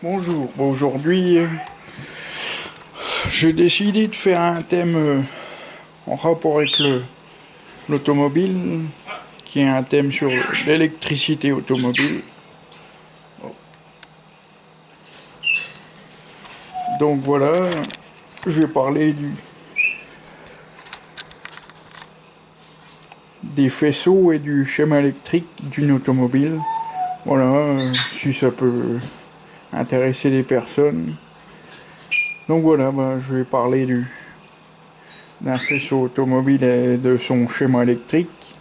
Bonjour, aujourd'hui j'ai décidé de faire un thème en rapport avec l'automobile, qui est un thème sur l'électricité automobile. Donc voilà, je vais parler des faisceaux et du schéma électrique d'une automobile. Voilà, si ça peut intéresser les personnes. Donc voilà, je vais parler d'un faisceau automobile et de son schéma électrique.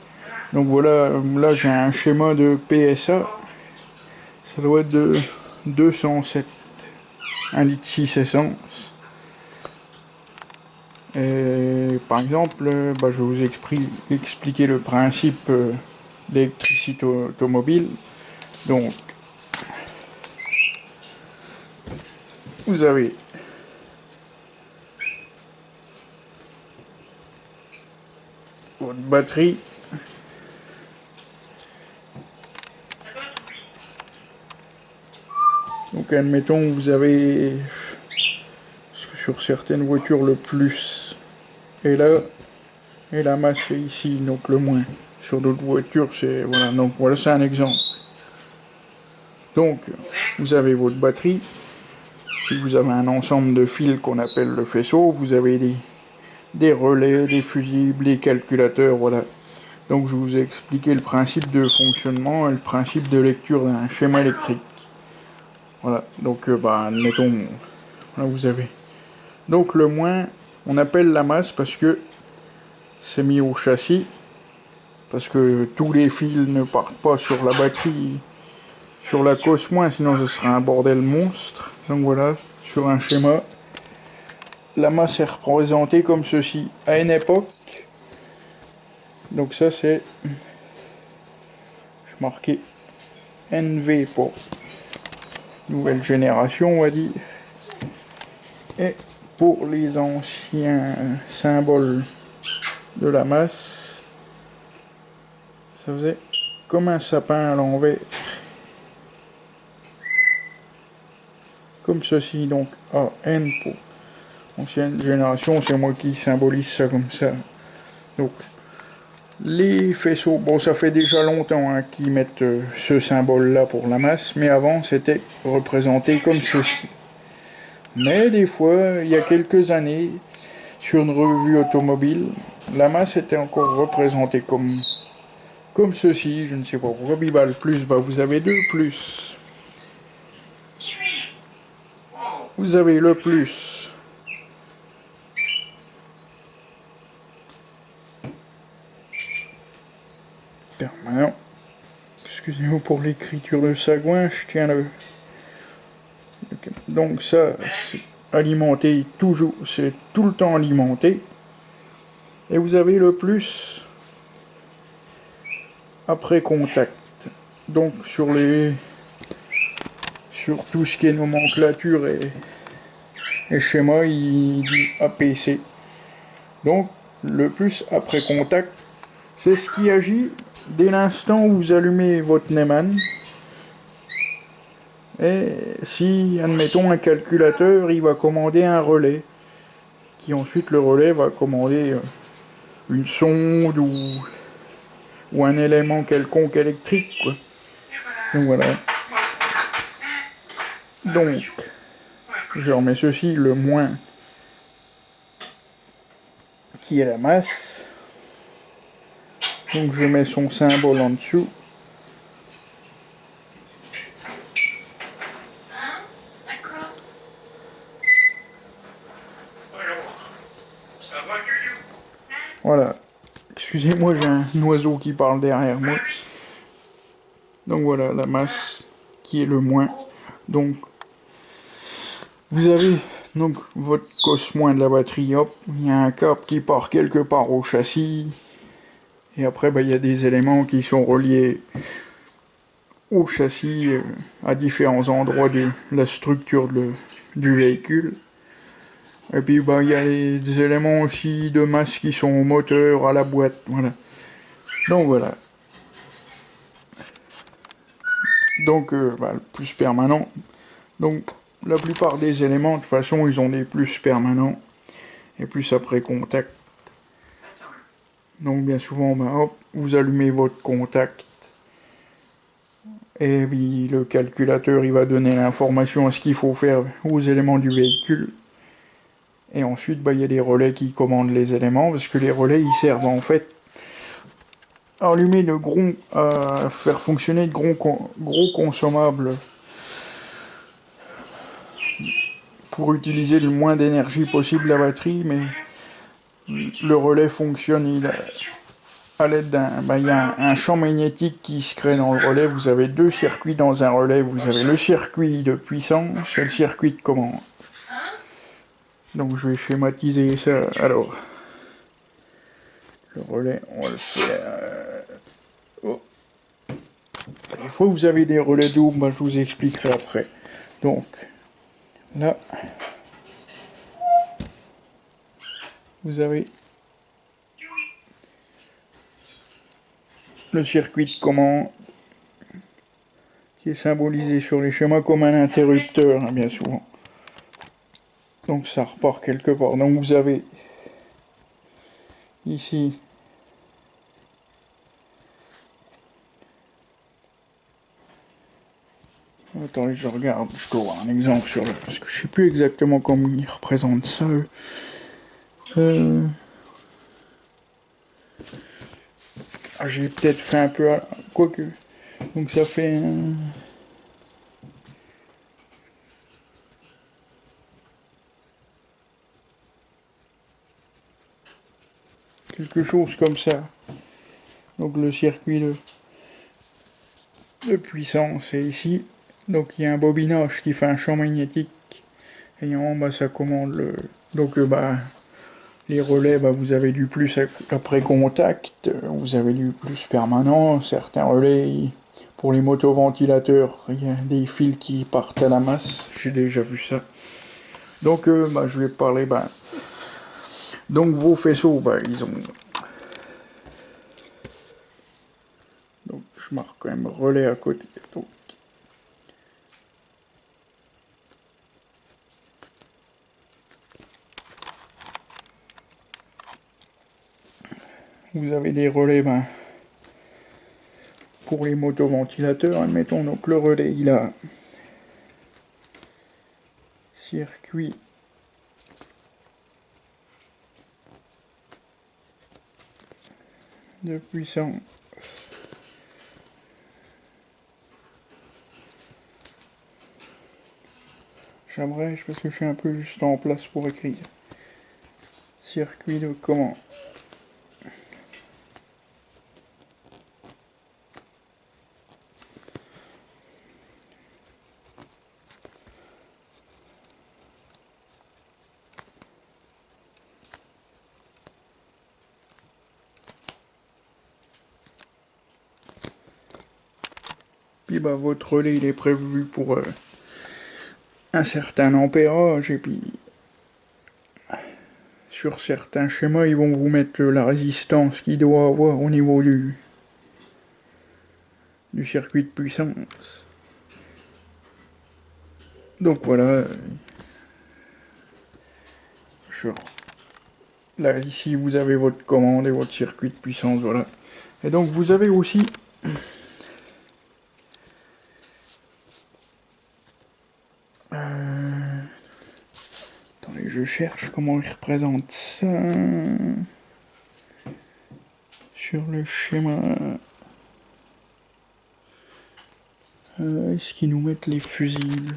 Donc voilà, là j'ai un schéma de PSA, ça doit être de 207, 1 litre 6 essence. Et par exemple, je vais vous expliquer le principe d'électricité automobile. Donc, vous avez votre batterie. Donc admettons, vous avez sur certaines voitures le plus est là, et la masse est ici, donc le moins. Sur d'autres voitures, c'est voilà. Donc voilà, c'est un exemple. Donc vous avez votre batterie, puis vous avez un ensemble de fils qu'on appelle le faisceau. Vous avez des relais, des fusibles, des calculateurs, voilà. Donc je vous ai expliqué le principe de fonctionnement et le principe de lecture d'un schéma électrique. Voilà, donc admettons, voilà, vous avez. Donc le moins, on appelle la masse parce que c'est mis au châssis, parce que tous les fils ne partent pas sur la batterie, sur la cause moins, sinon ce serait un bordel monstre. Donc voilà, sur un schéma, la masse est représentée comme ceci. À une époque, donc ça c'est marqué NV pour nouvelle génération, on va dire. Et pour les anciens symboles de la masse, ça faisait comme un sapin à l'envers. Comme ceci, donc AN pour ancienne génération, c'est moi qui symbolise ça comme ça. Donc les faisceaux, bon ça fait déjà longtemps qu'ils mettent ce symbole là pour la masse, mais avant c'était représenté comme ceci. Mais des fois, il y a quelques années, sur une revue automobile, la masse était encore représentée comme ceci, je ne sais pas pourquoi. Le plus, vous avez deux plus. Vous avez le plus. Permanent. Excusez-moi pour l'écriture de sagouin, je tiens le. Donc ça, c'est alimenté toujours, c'est tout le temps alimenté. Et vous avez le plus après contact. Donc sur tout ce qui est nomenclature et schéma, il dit APC. Donc le plus après contact, c'est ce qui agit dès l'instant où vous allumez votre Neumann. Et si, admettons, un calculateur, il va commander un relais, qui ensuite le relais va commander une sonde ou un élément quelconque électrique, quoi. Donc voilà. Donc, je remets ceci, le moins, qui est la masse. Donc je mets son symbole en dessous. Voilà. Excusez-moi, j'ai un oiseau qui parle derrière moi. Donc voilà, la masse qui est le moins. Donc, vous avez donc votre cos moins de la batterie, hop, il y a un câble qui part quelque part au châssis. Et après, il y a des éléments qui sont reliés au châssis à différents endroits de la structure du véhicule. Et puis il y a des éléments aussi de masse qui sont au moteur, à la boîte, voilà. Donc voilà. Donc le plus permanent. Donc la plupart des éléments, de toute façon, ils ont des plus permanents et plus après contact. Donc bien souvent, ben, hop, vous allumez votre contact et puis le calculateur il va donner l'information à ce qu'il faut faire aux éléments du véhicule. Et ensuite, ben, il y a des relais qui commandent les éléments parce que les relais ils servent en fait à allumer de gros, à faire fonctionner de gros consommables pour utiliser le moins d'énergie possible la batterie, mais le relais fonctionne à l'aide d'un... Ben, il y a un champ magnétique qui se crée dans le relais. Vous avez deux circuits dans un relais. Vous avez le circuit de puissance et le circuit de commande. Donc je vais schématiser ça. Alors, le relais, on va le faire... Oh. Des fois vous avez des relais doubles, ben, je vous expliquerai après. Donc, là, vous avez le circuit de commande qui est symbolisé sur les schémas comme un interrupteur, hein, bien souvent. Donc ça repart quelque part. Donc vous avez ici attendez, je regarde, je dois avoir un exemple sur le... parce que je sais plus exactement comment ils représentent ça. Ah, j'ai peut-être fait un peu... Quoique. Donc ça fait... quelque chose comme ça. Donc le circuit de puissance est ici. Donc il y a un bobinage qui fait un champ magnétique. Et en bas ça commande le... Donc bah... Les relais, bah, vous avez du plus après contact, vous avez du plus permanent. Certains relais, pour les motoventilateurs, il y a des fils qui partent à la masse. J'ai déjà vu ça. Donc, bah, je vais parler. Bah, donc, vos faisceaux, bah, ils ont. Donc, je marque quand même relais à côté. Donc, vous avez des relais, bah, pour les motoventilateurs, admettons. Donc, le relais, il a circuit de puissance. J'abrège parce que je suis un peu juste en place pour écrire. Circuit de commande. Puis bah, votre relais il est prévu pour un certain ampérage et puis sur certains schémas ils vont vous mettre la résistance qu'il doit avoir au niveau du circuit de puissance. Donc voilà. Là ici vous avez votre commande et votre circuit de puissance, voilà. Et donc vous avez aussi attendez, je cherche comment ils représentent ça sur le schéma. Est-ce qu'ils nous mettent les fusibles?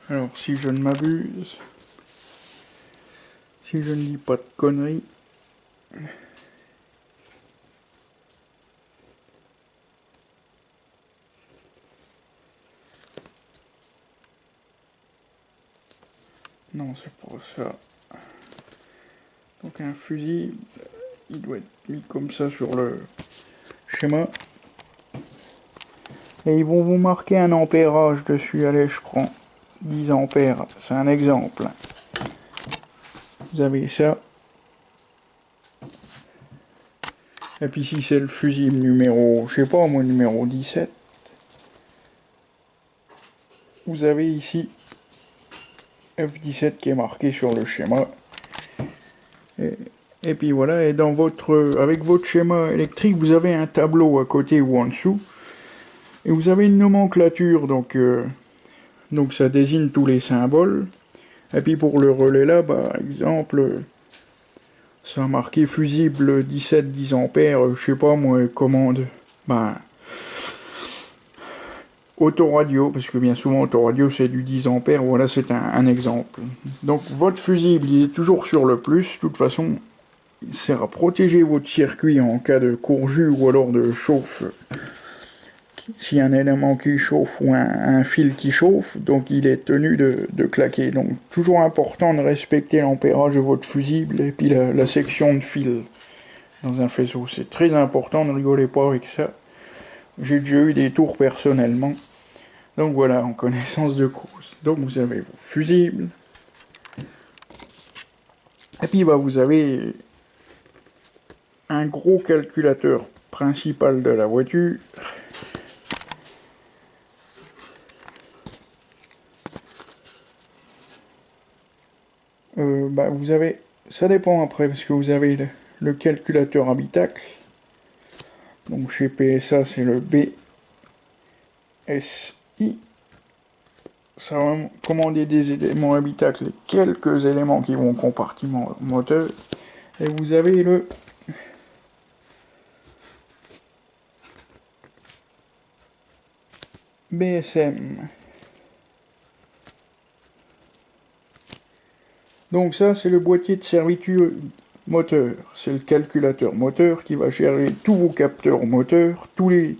Alors si je ne m'abuse, si je ne dis pas de conneries, non c'est pas ça. Donc un fusible, il doit être mis comme ça sur le schéma. Et ils vont vous marquer un ampérage dessus. Allez, je prends 10 ampères, c'est un exemple. Vous avez ça. Et puis si c'est le fusible numéro, je sais pas moi, numéro 17, vous avez ici F17 qui est marqué sur le schéma. Et puis voilà, et dans avec votre schéma électrique, vous avez un tableau à côté ou en dessous. Et vous avez une nomenclature, donc ça désigne tous les symboles. Et puis pour le relais là, par exemple, ça a marqué fusible 17 10 ampères, je sais pas moi, commande. Autoradio, parce que bien souvent autoradio c'est du 10 ampères, voilà c'est un exemple. Donc votre fusible il est toujours sur le plus, de toute façon il sert à protéger votre circuit en cas de courjus ou alors de chauffe. S'il y a un élément qui chauffe ou un fil qui chauffe, donc il est tenu de claquer. Donc toujours important de respecter l'ampérage de votre fusible et puis la section de fil dans un faisceau. C'est très important, ne rigolez pas avec ça. J'ai déjà eu des tours personnellement. Donc voilà, en connaissance de cause. Donc vous avez vos fusibles. Et puis vous avez un gros calculateur principal de la voiture. Vous avez, ça dépend après, parce que vous avez le calculateur habitacle. Donc chez PSA c'est le BSI. Ça va commander des éléments habitacles et quelques éléments qui vont au compartiment moteur. Et vous avez le BSM. Donc ça c'est le boîtier de servitude moteur. C'est le calculateur moteur qui va gérer tous vos capteurs au moteur, tous les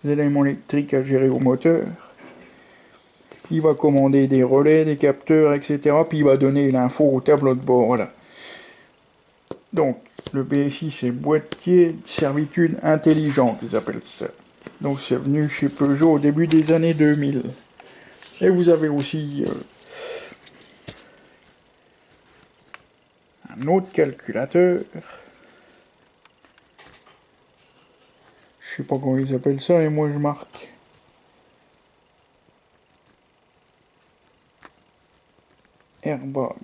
éléments électriques à gérer au moteur. Il va commander des relais, des capteurs, etc. Puis il va donner l'info au tableau de bord. Voilà. Donc, le BSI, c'est boîtier de servitude intelligent, qu'ils appellent ça. Donc, c'est venu chez Peugeot au début des années 2000. Et vous avez aussi un autre calculateur. Je sais pas comment ils appellent ça, et moi je marque. Airbag.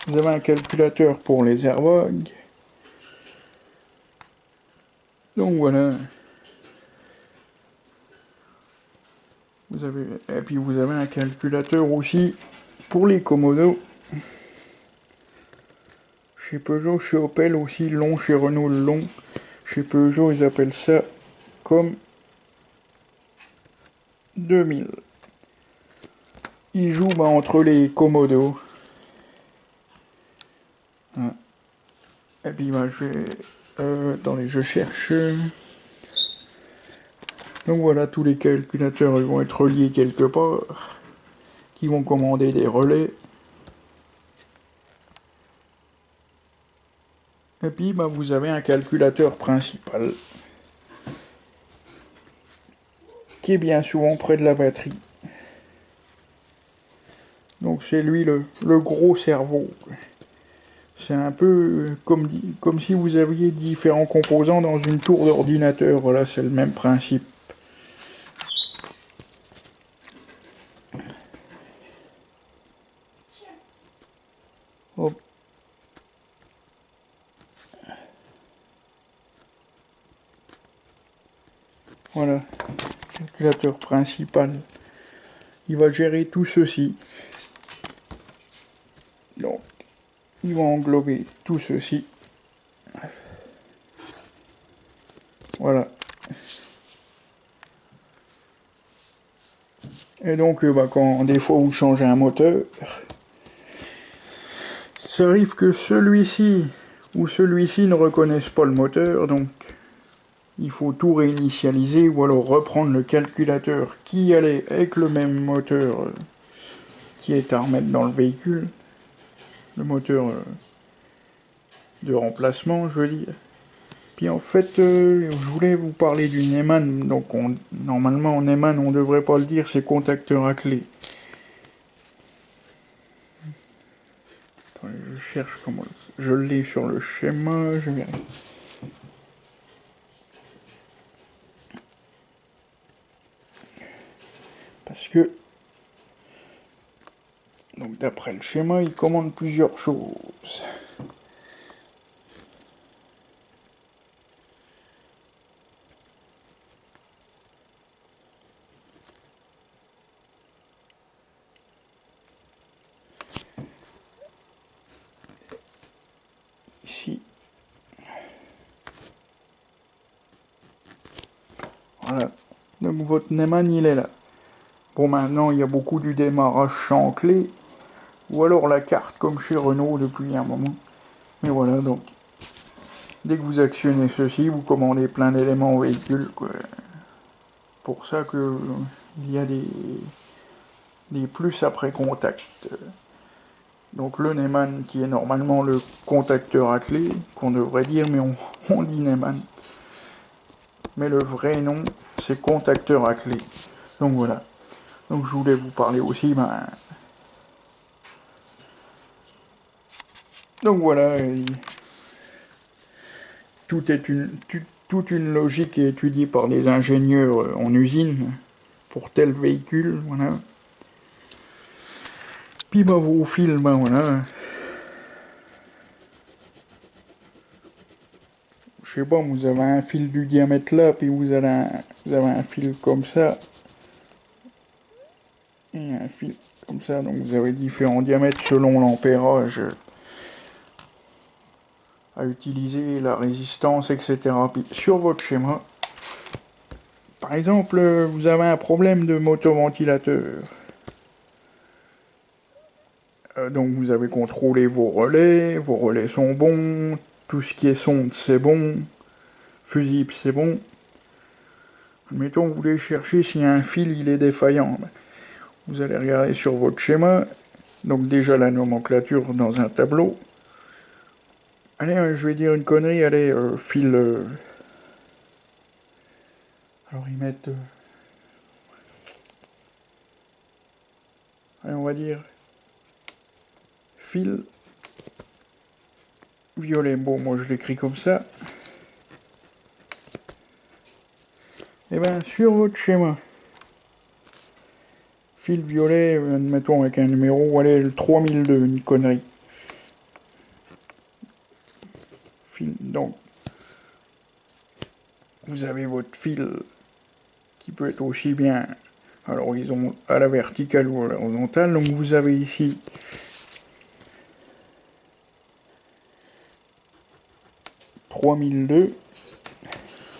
Vous avez un calculateur pour les airbags. Donc voilà. Et puis vous avez un calculateur aussi pour les commodos. Chez Peugeot, chez Opel aussi, long, chez Renault long. Chez Peugeot, ils appellent ça comme 2000. Il joue entre les commodos. Et puis je vais... attendez, je cherche... Donc voilà, tous les calculateurs ils vont être reliés quelque part, qui vont commander des relais. Et puis vous avez un calculateur principal, qui est bien souvent près de la batterie. Donc c'est lui le gros cerveau. C'est un peu comme si vous aviez différents composants dans une tour d'ordinateur. Voilà, c'est le même principe. Hop. Voilà, calculateur principal. Il va gérer tout ceci. Donc, il va englober tout ceci. Voilà. Et donc, quand des fois vous changez un moteur, ça arrive que celui-ci ou celui-ci ne reconnaissent pas le moteur, donc il faut tout réinitialiser ou alors reprendre le calculateur qui allait avec le même moteur qui est à remettre dans le véhicule. Le moteur de remplacement, je veux dire. Puis en fait, je voulais vous parler du Neumann. Donc normalement en Neumann, on devrait pas le dire, c'est contacteur à clé. Attendez, je cherche comment... Je l'ai sur le schéma, je vais... Parce que... Donc d'après le schéma, il commande plusieurs choses. Ici. Voilà. Donc votre Neumann, il est là. Bon, maintenant, il y a beaucoup du démarrage sans clé. Ou alors la carte, comme chez Renault depuis un moment. Mais voilà, donc... Dès que vous actionnez ceci, vous commandez plein d'éléments au véhicule, quoi. Pour ça que il y a des plus après contact. Donc le Neumann qui est normalement le contacteur à clé, qu'on devrait dire, mais on dit Neumann. Mais le vrai nom, c'est contacteur à clé. Donc voilà. Donc je voulais vous parler aussi, donc voilà, toute une logique est étudiée par des ingénieurs en usine pour tel véhicule, voilà. Puis bah vos fils, voilà. Je sais pas, vous avez un fil du diamètre là, puis vous avez un fil comme ça, et un fil comme ça, donc vous avez différents diamètres selon l'ampérage à utiliser, la résistance, etc. Puis sur votre schéma, par exemple, vous avez un problème de motoventilateur. Donc vous avez contrôlé vos relais sont bons, tout ce qui est sonde c'est bon, fusible c'est bon. Admettons vous voulez chercher si un fil il est défaillant. Vous allez regarder sur votre schéma, donc déjà la nomenclature dans un tableau. Allez, je vais dire une connerie, allez, fil... alors ils mettent... allez, on va dire... fil... violet. Bon, moi je l'écris comme ça. Et bien, sur votre schéma, fil violet, admettons avec un numéro, allez, le 3002, une connerie. Fil, donc, vous avez votre fil qui peut être aussi bien à la verticale ou à l'horizontale. Donc vous avez ici « 3002 ».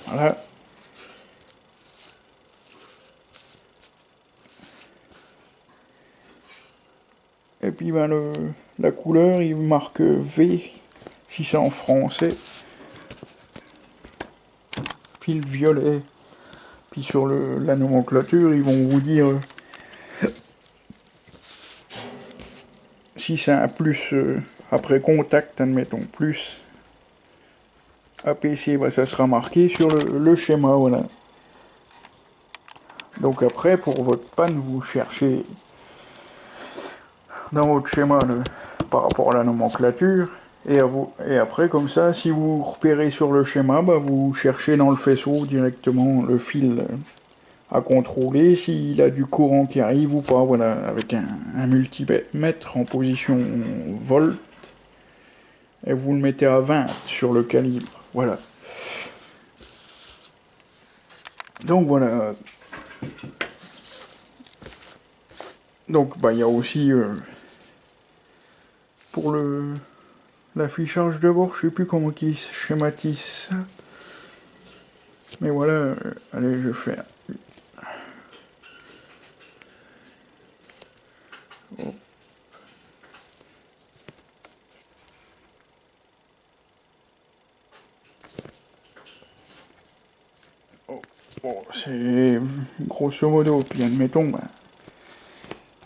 Voilà. Et puis ben, la couleur, il marque V, si c'est en français. Fil violet. Puis sur la nomenclature, ils vont vous dire si c'est un plus après contact, admettons, plus APC, bah, ça sera marqué sur le schéma, voilà. Donc après, pour votre panne, vous cherchez dans votre schéma par rapport à la nomenclature, et après, comme ça, si vous repérez sur le schéma, bah, vous cherchez dans le faisceau directement le fil à contrôler, s'il a du courant qui arrive ou pas, voilà, avec un multimètre en position volt, et vous le mettez à 20 sur le calibre, voilà. Donc voilà. Donc bah il y a aussi pour l'affichage de bord, je sais plus comment ils schématisent ça. Mais voilà, allez, je fais. Oh. Oh. Bon, c'est grosso modo, puis admettons, bah,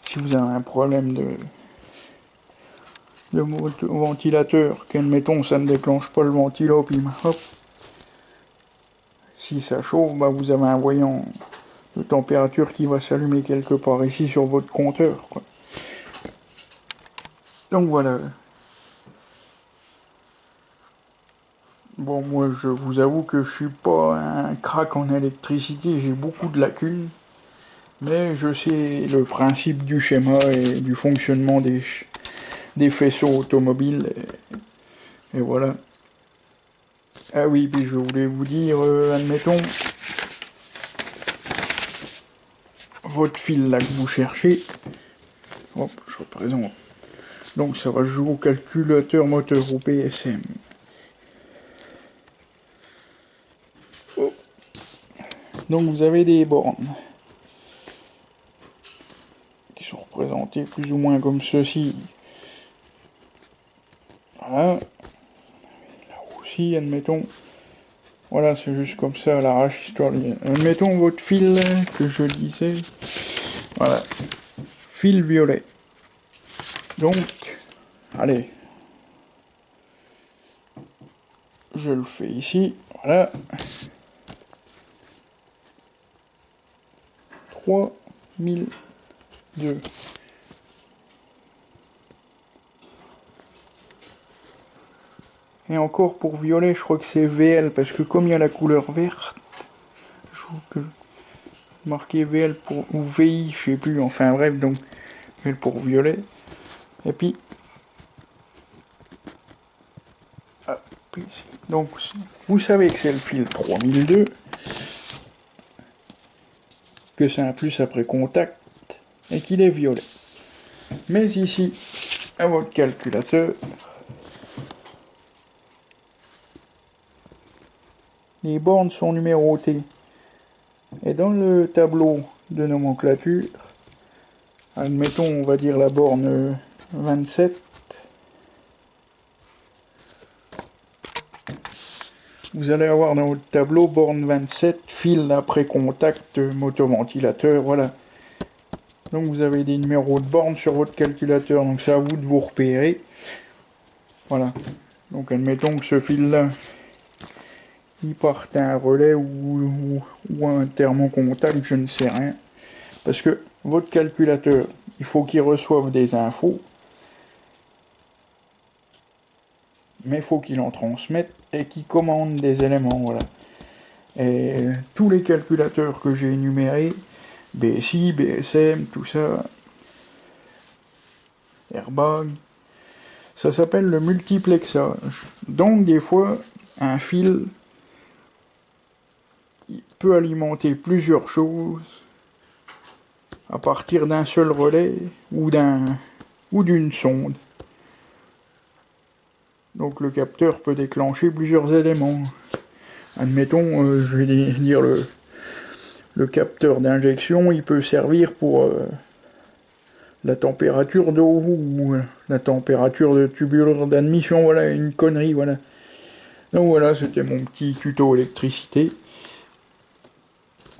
si vous avez un problème le ventilateur, qu'admettons ça ne déclenche pas le ventilo, puis hop, si ça chauffe, bah vous avez un voyant de température qui va s'allumer quelque part ici sur votre compteur, quoi. Donc voilà. Bon, moi je vous avoue que je suis pas un crack en électricité, j'ai beaucoup de lacunes, mais je sais le principe du schéma et du fonctionnement des faisceaux automobiles, et voilà. Ah oui, puis je voulais vous dire, admettons, votre fil là que vous cherchez, hop, je représente. Donc ça va jouer au calculateur moteur ou PSM. Oh. Donc vous avez des bornes qui sont représentées plus ou moins comme ceci. Voilà. Là aussi, admettons. Voilà, c'est juste comme ça à l'arrache, histoire de... Admettons votre fil que je disais. Voilà. Fil violet. Donc, allez. Je le fais ici. Voilà. 3002. Et encore pour violet, je crois que c'est VL, parce que comme il y a la couleur verte, je trouve que marqué VL pour, ou VI, je sais plus, enfin bref, donc VL pour violet. Et puis, hop, ici. Donc vous savez que c'est le fil 3002, que c'est un plus après contact, et qu'il est violet. Mais ici, à votre calculateur, les bornes sont numérotées. Et dans le tableau de nomenclature, admettons, on va dire la borne 27, vous allez avoir dans votre tableau borne 27, fil après contact, motoventilateur, voilà. Donc vous avez des numéros de bornes sur votre calculateur, donc c'est à vous de vous repérer. Voilà. Donc admettons que ce fil-là, il parte à un relais ou un thermocontact, je ne sais rien. Parce que votre calculateur, il faut qu'il reçoive des infos, mais il faut qu'il en transmette et qu'il commande des éléments, voilà. Et tous les calculateurs que j'ai énumérés, BSI, BSM, tout ça, Airbag, ça s'appelle le multiplexage. Donc des fois, un fil il peut alimenter plusieurs choses à partir d'un seul relais ou d'une sonde. Donc le capteur peut déclencher plusieurs éléments. Admettons, je vais dire le capteur d'injection, il peut servir pour la température d'eau ou la température de tubulure d'admission, voilà, une connerie, voilà. Donc voilà, c'était mon petit tuto électricité.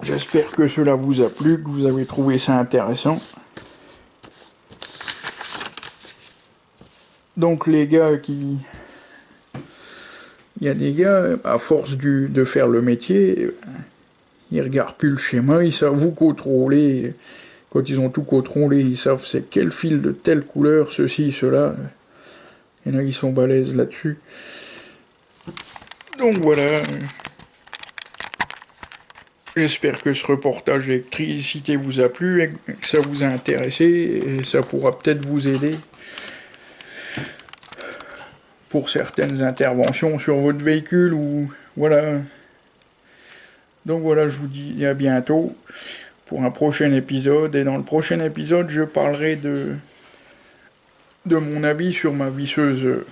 J'espère que cela vous a plu, que vous avez trouvé ça intéressant. Donc les gars qui... Il y a des gars, à force de faire le métier, ils regardent plus le schéma, ils savent vous contrôler. Quand ils ont tout contrôlé, ils savent c'est quel fil de telle couleur, ceci, cela. Il y en a qui sont balèzes là-dessus. Donc voilà. J'espère que ce reportage d'électricité vous a plu et que ça vous a intéressé et ça pourra peut-être vous aider pour certaines interventions sur votre véhicule ou voilà. Donc voilà, je vous dis à bientôt pour un prochain épisode et dans le prochain épisode, je parlerai de mon avis sur ma visseuse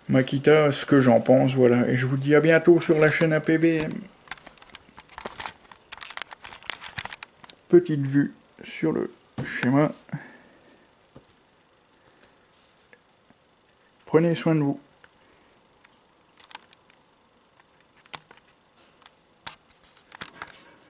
Makita, ce que j'en pense, voilà. Et je vous dis à bientôt sur la chaîne APBM. Petite vue sur le schéma. Prenez soin de vous.